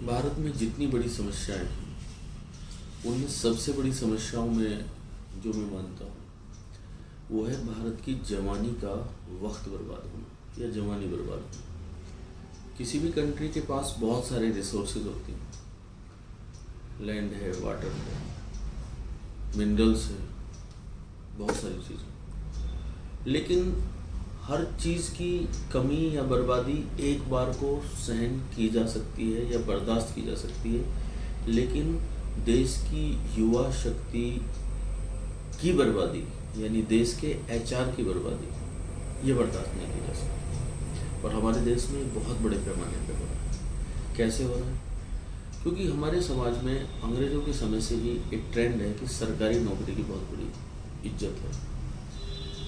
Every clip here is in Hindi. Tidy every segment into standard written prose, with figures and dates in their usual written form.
भारत में जितनी बड़ी समस्याएं हैं उनमें सबसे बड़ी समस्याओं में जो मैं मानता हूँ वो है भारत की जवानी का वक्त बर्बाद होना या जवानी बर्बाद होना। किसी भी कंट्री के पास बहुत सारे रिसोर्सेज होते हैं, लैंड है, वाटर है, मिनरल्स है, बहुत सारी चीज़ें, लेकिन हर चीज़ की कमी या बर्बादी एक बार को सहन की जा सकती है या बर्दाश्त की जा सकती है, लेकिन देश की युवा शक्ति की बर्बादी यानी देश के एचआर की बर्बादी ये बर्दाश्त नहीं की जा सकती। और हमारे देश में बहुत बड़े पैमाने पर हो रहा है। कैसे हो रहा है? क्योंकि हमारे समाज में अंग्रेज़ों के समय से ही एक ट्रेंड है कि सरकारी नौकरी की बहुत बड़ी इज्जत है।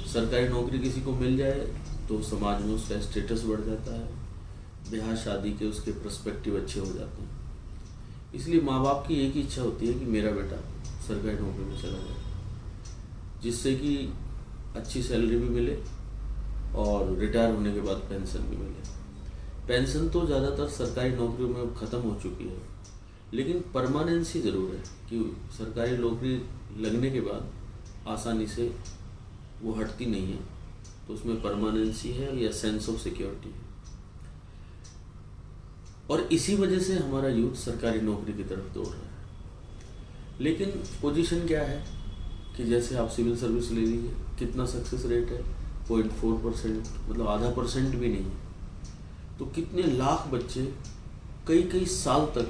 सरकारी नौकरी किसी को मिल जाए तो समाज में उसका स्टेटस बढ़ जाता है, ब्याह शादी के उसके पर्सपेक्टिव अच्छे हो जाते हैं। इसलिए माँ बाप की एक ही इच्छा होती है कि मेरा बेटा सरकारी नौकरी में चला जाए, जिससे कि अच्छी सैलरी भी मिले और रिटायर होने के बाद पेंशन भी मिले। पेंशन तो ज़्यादातर सरकारी नौकरियों में अब ख़त्म हो चुकी है, लेकिन परमानेंसी ज़रूर है कि सरकारी नौकरी लगने के बाद आसानी से वो हटती नहीं है, तो उसमें परमानेंसी है या सेंस ऑफ सिक्योरिटी है। और इसी वजह से हमारा यूथ सरकारी नौकरी की तरफ दौड़ रहा है। लेकिन पोजीशन क्या है कि जैसे आप सिविल सर्विस ले लीजिए, कितना सक्सेस रेट है? 0.4%, मतलब आधा परसेंट भी नहीं है। तो कितने लाख बच्चे कई कई साल तक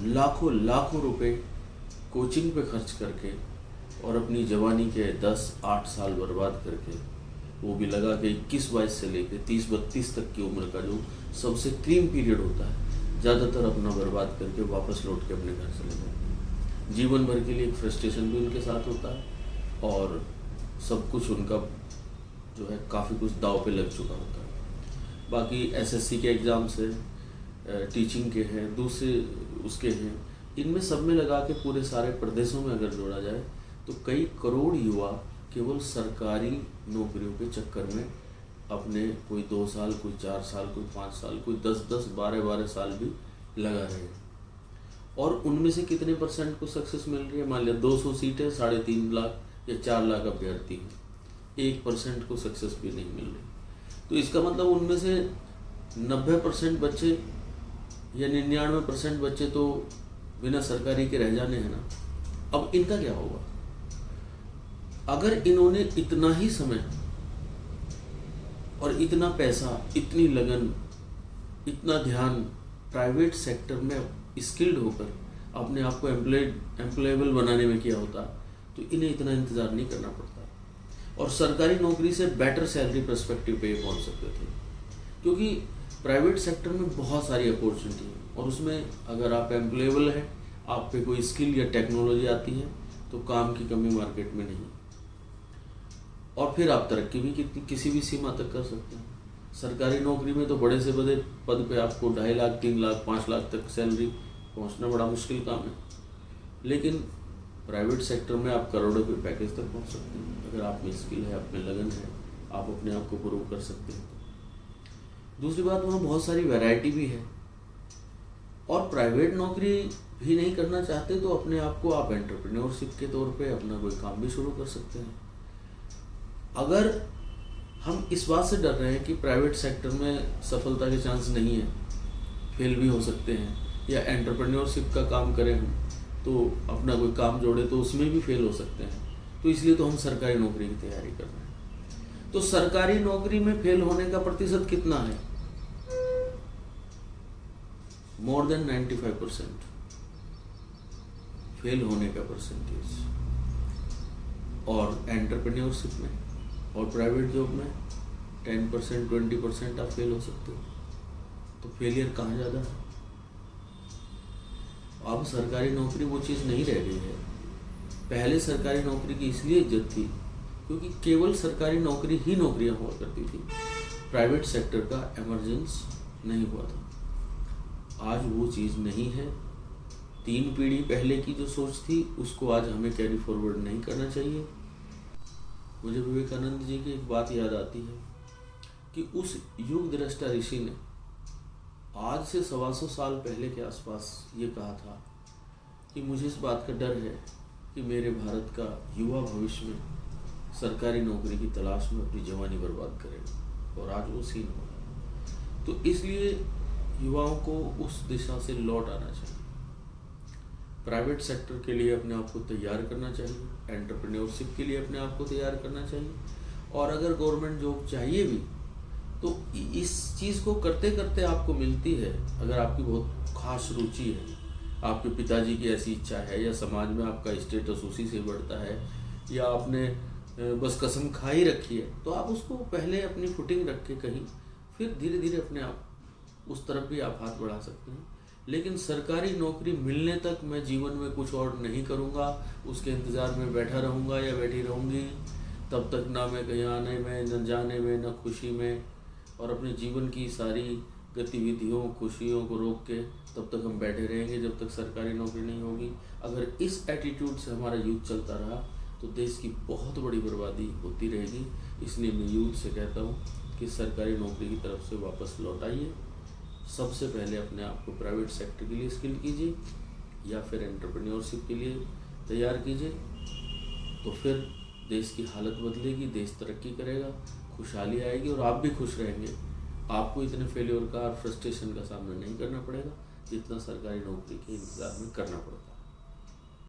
लाखों लाखों रुपए कोचिंग पे खर्च करके और अपनी जवानी के 10-8 साल बर्बाद करके, वो भी लगा के 21-22 से लेकर 30-32 तक की उम्र का जो सबसे क्रीम पीरियड होता है, ज़्यादातर अपना बर्बाद करके वापस लौट के अपने घर चले जाते हैं। जीवन भर के लिए एक फ्रस्ट्रेशन भी उनके साथ होता है और सब कुछ उनका जो है काफ़ी कुछ दाव पे लग चुका होता है। बाकी एसएससी के एग्ज़ाम्स है, टीचिंग के हैं, दूसरे उसके हैं, इनमें सब में लगा के पूरे सारे प्रदेशों में अगर जोड़ा जाए तो कई करोड़ युवा केवल सरकारी नौकरियों के चक्कर में अपने कोई 2 साल, कोई 4 साल, कोई 5 साल, कोई 10-10, 12-12 साल भी लगा रहे हैं। और उनमें से कितने परसेंट को सक्सेस मिल रही है? मान लिया 200 सीटें, 3.5 लाख या 4 लाख अभ्यर्थी हैं, 1% को सक्सेस भी नहीं मिल रही। तो इसका मतलब उनमें से 90% बच्चे या 99% बच्चे तो बिना सरकारी के रह जाने हैं ना। अब इनका क्या होगा? अगर इन्होंने इतना ही समय और इतना पैसा, इतनी लगन, इतना ध्यान प्राइवेट सेक्टर में स्किल्ड होकर अपने आप को एम्प्लॉयबल बनाने में किया होता तो इन्हें इतना इंतज़ार नहीं करना पड़ता और सरकारी नौकरी से बेटर सैलरी पर्सपेक्टिव पे पहुंच सकते थे। क्योंकि प्राइवेट सेक्टर में बहुत सारी अपॉर्चुनिटी है और उसमें अगर आप एम्प्लॉयबल हैं, आप पे कोई स्किल या टेक्नोलॉजी आती है तो काम की कमी मार्केट में नहीं, और फिर आप तरक्की भी किसी भी सीमा तक कर सकते हैं। सरकारी नौकरी में तो बड़े से बड़े पद पे आपको 2.5 लाख, 3 लाख, 5 लाख तक सैलरी पहुंचना बड़ा मुश्किल काम है, लेकिन प्राइवेट सेक्टर में आप करोड़ों के पैकेज तक पहुंच सकते हैं अगर आप में स्किल है, आप में लगन है, आप अपने आप को प्रूव कर सकते हैं। दूसरी बात, वहाँ बहुत सारी वैरायटी भी है और प्राइवेट नौकरी भी नहीं करना चाहते तो अपने आप को आप एंटरप्रेन्योरशिप के तौर पे अपना कोई काम भी शुरू कर सकते हैं। अगर हम इस बात से डर रहे हैं कि प्राइवेट सेक्टर में सफलता के चांस नहीं है, फेल भी हो सकते हैं, या एंटरप्रेन्योरशिप का काम करें हम तो अपना कोई काम जोड़े तो उसमें भी फेल हो सकते हैं, तो इसलिए तो हम सरकारी नौकरी की तैयारी कर रहे हैं। तो सरकारी नौकरी में फेल होने का प्रतिशत कितना है? मोर देन 95% फेल होने का परसेंटेज। और एंटरप्रेन्योरशिप में और प्राइवेट जॉब में 10%, 20% आप फेल हो सकते हो। तो फेलियर कहाँ ज़्यादा है? अब सरकारी नौकरी वो चीज़ नहीं रह गई है। पहले सरकारी नौकरी की इसलिए इज्जत थी क्योंकि केवल सरकारी नौकरी ही नौकरियां हुआ करती थी, प्राइवेट सेक्टर का एमरजेंस नहीं हुआ था। आज वो चीज़ नहीं है। 3 पीढ़ी पहले की जो सोच थी उसको आज हमें कैरी फॉरवर्ड नहीं करना चाहिए। मुझे विवेकानंद जी की एक बात याद आती है कि उस युग दृष्टा ऋषि ने आज से 125 साल पहले के आसपास ये कहा था कि मुझे इस बात का डर है कि मेरे भारत का युवा भविष्य में सरकारी नौकरी की तलाश में अपनी जवानी बर्बाद करेगा, और आज वो सीन हो रहा है। तो इसलिए युवाओं को उस दिशा से लौट आना चाहिए। प्राइवेट सेक्टर के लिए अपने आप को तैयार करना चाहिए, एंटरप्रेन्योरशिप के लिए अपने आप को तैयार करना चाहिए, और अगर गवर्नमेंट जॉब चाहिए भी तो इस चीज़ को करते करते आपको मिलती है। अगर आपकी बहुत खास रुचि है, आपके पिताजी की ऐसी इच्छा है, या समाज में आपका स्टेटस उसी से बढ़ता है, या आपने बस कसम खा ही रखी है, तो आप उसको पहले अपनी फुटिंग रख के कहीं, फिर धीरे धीरे अपने आप उस तरफ भी आप हाथ बढ़ा सकते हैं। लेकिन सरकारी नौकरी मिलने तक मैं जीवन में कुछ और नहीं करूँगा, उसके इंतज़ार में बैठा रहूँगा या बैठी रहूँगी, तब तक ना मैं कहीं आने में, न जाने में, न खुशी में, और अपने जीवन की सारी गतिविधियों, खुशियों को रोक के तब तक हम बैठे रहेंगे जब तक सरकारी नौकरी नहीं होगी। अगर इस एटीट्यूड से हमारा यूथ चलता रहा तो देश की बहुत बड़ी बर्बादी होती रहेगी। इसलिए मैं यूथ से कहता हूँ कि सरकारी नौकरी की तरफ से वापस लौट आइए। सबसे पहले अपने आप को प्राइवेट सेक्टर के लिए स्किल कीजिए, या फिर एंटरप्रेन्योरशिप के लिए तैयार कीजिए, तो फिर देश की हालत बदलेगी, देश तरक्की करेगा, खुशहाली आएगी, और आप भी खुश रहेंगे। आपको इतने फेलियर का और फ्रस्ट्रेशन का सामना नहीं करना पड़ेगा जितना सरकारी नौकरी के इंतज़ार में करना पड़ता है।